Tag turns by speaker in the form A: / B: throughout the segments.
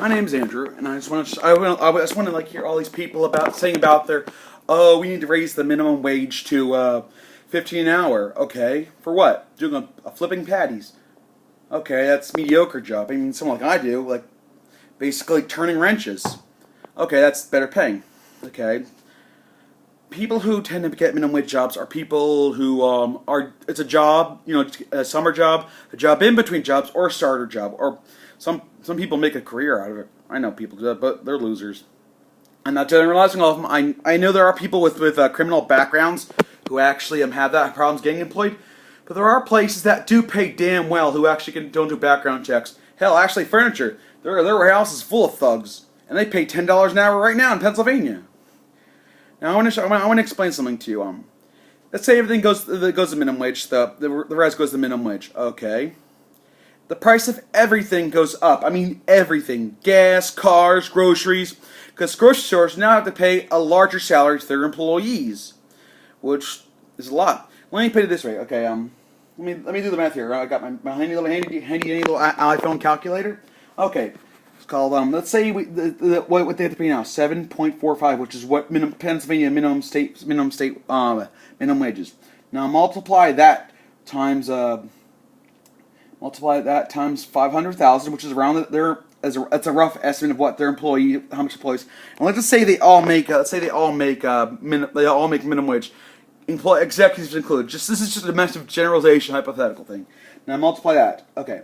A: My name's Andrew, and I just want to like hear all these people saying about their, oh, we need to raise the minimum wage to 15 an hour. Okay, for what? Doing a flipping patties. Okay, that's a mediocre job. I mean, someone like I do, like basically turning wrenches. Okay, that's better paying. Okay. People who tend to get minimum wage jobs are people who it's a job, a summer job, a job in between jobs, or a starter job, or some people make a career out of it. I know people do that, but they're losers. I'm not generalizing all of them. I know there are people with criminal backgrounds who actually have that problems getting employed, but there are places that do pay damn well who actually don't do background checks. Hell, actually, furniture. Their warehouse is full of thugs, and they pay $10 an hour right now in Pennsylvania. Now I want to explain something to you. Let's say everything goes to minimum wage. The rest goes to minimum wage. Okay. The price of everything goes up. I mean everything: gas, cars, groceries. Because grocery stores now have to pay a larger salary to their employees, which is a lot. Let me put it this way. Okay. Let me do the math here. I got my handy little iPhone calculator. Okay. Called let's say what they have to pay now, 7.45, which is what Pennsylvania minimum wages. Now multiply that times 500,000, which is around that's a rough estimate of what how much employees. And let's just say they all make minimum wage, executives included. This is just a massive generalization, hypothetical thing. Now multiply that. Okay.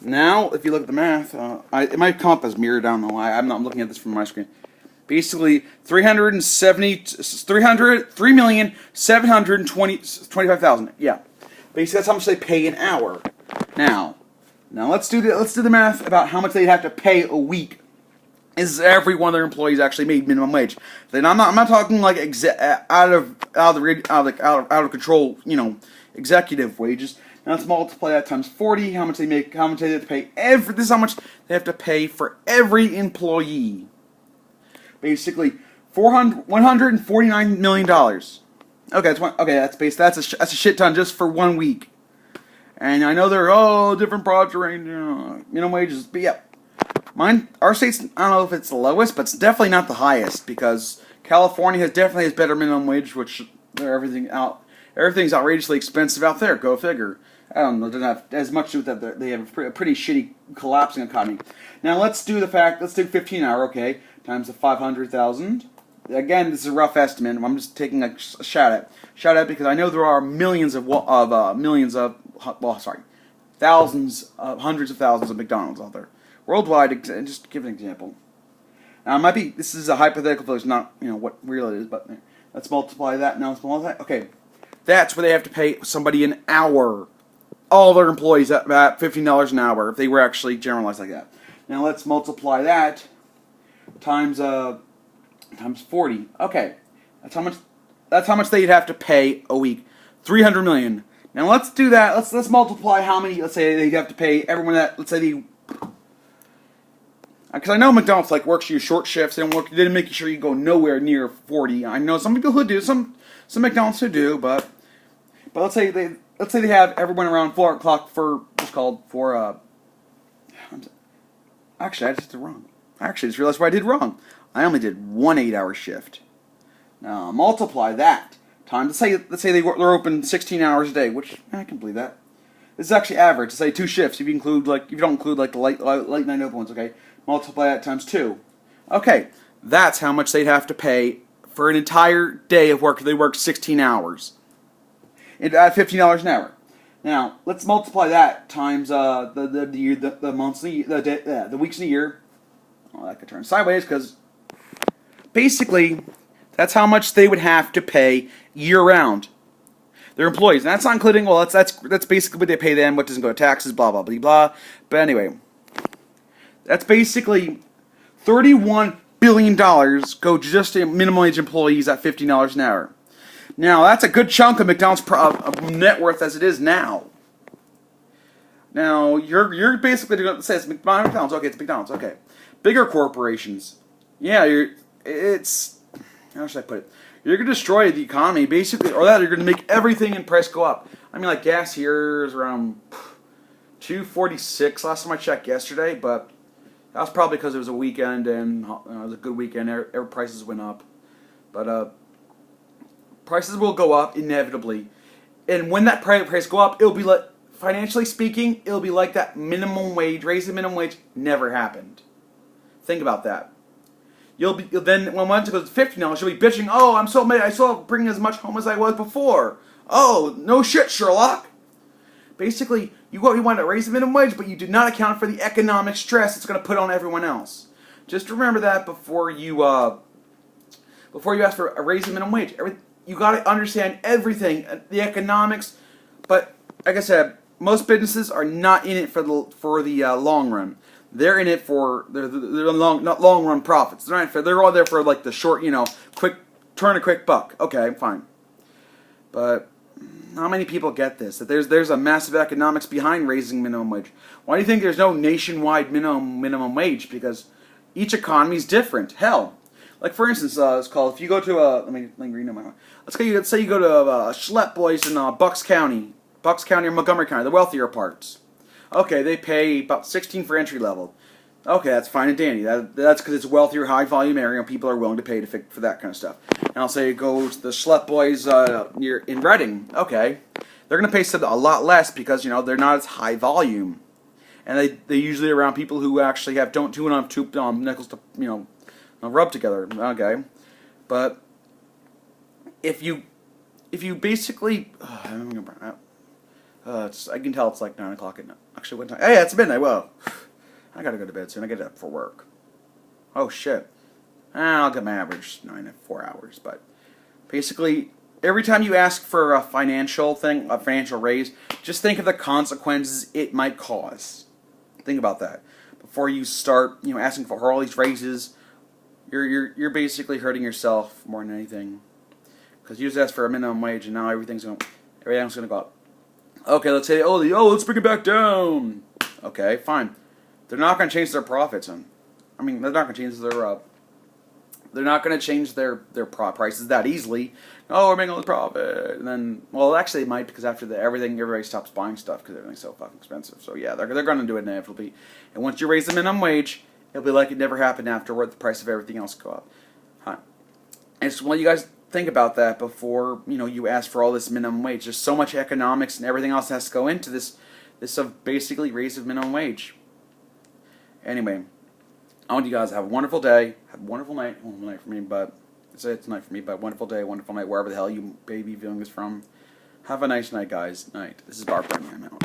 A: Now, if you look at the math, it might come up as mirrored down the line. I'm not looking at this from my screen. Basically, 3,725,000. Yeah, basically that's how much they pay an hour. Now let's do the math about how much they have to pay a week. Is every one of their employees actually made minimum wage? Then I'm not talking like out of control, executive wages. Now let's multiply that times 40. How much they make? How much they have to pay? This is how much they have to pay for every employee. Basically, $149 million. Okay, that's a shit ton just for 1 week. And I know there are different project range, minimum wages, but yeah, our state's, I don't know if it's the lowest, but it's definitely not the highest, because California definitely has better minimum wage, which everything's outrageously expensive out there. Go figure. I don't know. It doesn't have as much to do with that. They have a pretty shitty collapsing economy. Now let's do 15 hour, okay, times the 500,000. Again, this is a rough estimate. I'm just taking a shout out because I know there are hundreds of thousands of McDonald's out there worldwide. Just give an example. Now this is a hypothetical, it's not what real it is, but let's multiply that. Now let's multiply that. Okay. That's where they have to pay somebody an hour. All their employees at $15 an hour if they were actually generalized like that. Now let's multiply that times 40. Okay, that's how much they'd have to pay a week. $300 million. Now let's do that. Let's multiply how many. Let's say they'd have to pay everyone that. Let's say because I know McDonald's works you short shifts. They didn't make sure you go nowhere near 40. I know some people who do. Some McDonald's who do, but let's say they have everyone around 4 o'clock for what's called for. Actually, I just did wrong. I just realized what I did wrong. I only did 1 8-hour shift. Now multiply that times. Let's say they're open 16 hours a day, which I can believe that. This is actually average. Say 2 shifts. If you don't include the late night open ones, okay. Multiply that times 2. Okay, that's how much they'd have to pay for an entire day of work if they worked 16 hours. At $15 an hour. Now let's multiply that times the weeks in a year. Oh, that could turn sideways because basically that's how much they would have to pay year round. Their employees. And that's not including. Well, that's basically what they pay them. What doesn't go to taxes. Blah blah blah blah. But anyway, that's basically $31 billion go just to minimum wage employees at $15 an hour. Now, that's a good chunk of McDonald's net worth as it is now. Now, you're basically going to say it's McDonald's. Okay, it's McDonald's. Okay. Bigger corporations. Yeah, how should I put it? You're going to destroy the economy, basically, or that you're going to make everything in price go up. I mean, gas here is around $2.46 last time I checked yesterday, but That was probably because it was a weekend and it was a good weekend. Every prices went up, but prices will go up inevitably. And when that price go up, it'll be like, financially speaking, it'll be like that minimum wage, raising minimum wage never happened. Think about that. Then when once it goes to $15, you'll be bitching. Oh, I'm so mad. I still bringing as much home as I was before. Oh, no shit, Sherlock. Basically, you want to raise the minimum wage, but you did not account for the economic stress it's going to put on everyone else. Just remember that before you ask for a raise the minimum wage. You got to understand everything, the economics. But like I said, most businesses are not in it for the long run. They're in it for not long run profits. They're all there for like the short, quick turn a quick buck. Okay, fine. But not many people get this. That there's a massive economics behind raising minimum wage. Why do you think there's no nationwide minimum wage? Because each economy is different. Hell, like for instance, it's called, if you go to let me read my mind. Let's say you go to Schlepp Boys in Bucks County or Montgomery County, the wealthier parts. Okay, they pay about $16 for entry level. Okay, that's fine and dandy. That's because it's a wealthier, high volume area, and people are willing to pay for that kind of stuff. And I'll say go to the Schlepp Boys in Reading. Okay, they're going to pay a lot less because they're not as high volume, and they usually around people who actually don't have two nickels to rub together. Okay, but if you basically, I can tell it's like 9 o'clock at night. Actually, what time? Hey, it's midnight. Whoa, I gotta go to bed soon. I get up for work. Oh shit. I'll get my average 4 hours. But basically, every time you ask for a financial raise, just think of the consequences it might cause. Think about that before you start, asking for all these raises. You're basically hurting yourself more than anything, because you just asked for a minimum wage and now everything's gonna go up. Okay, let's say let's bring it back down. Okay, fine. They're not gonna change their profits. They're not gonna change their they're not going to change their prices that easily. Oh, we're making all the profit, and then, well, actually, they might, because after everybody stops buying stuff because everything's so fucking expensive. So yeah, they're going to do it inevitably. And once you raise the minimum wage, it'll be like it never happened afterward. The price of everything else go up. Huh. And just want you guys think about that before you ask for all this minimum wage. There's so much economics and everything else has to go into this of basically raise of minimum wage. Anyway. I want you guys to have a wonderful day, have a wonderful night. Wonderful night for me, but it's night for me, but wonderful day, wonderful night, wherever the hell you may be viewing this from. Have a nice night, guys. Night. This is Barbara, and I'm out.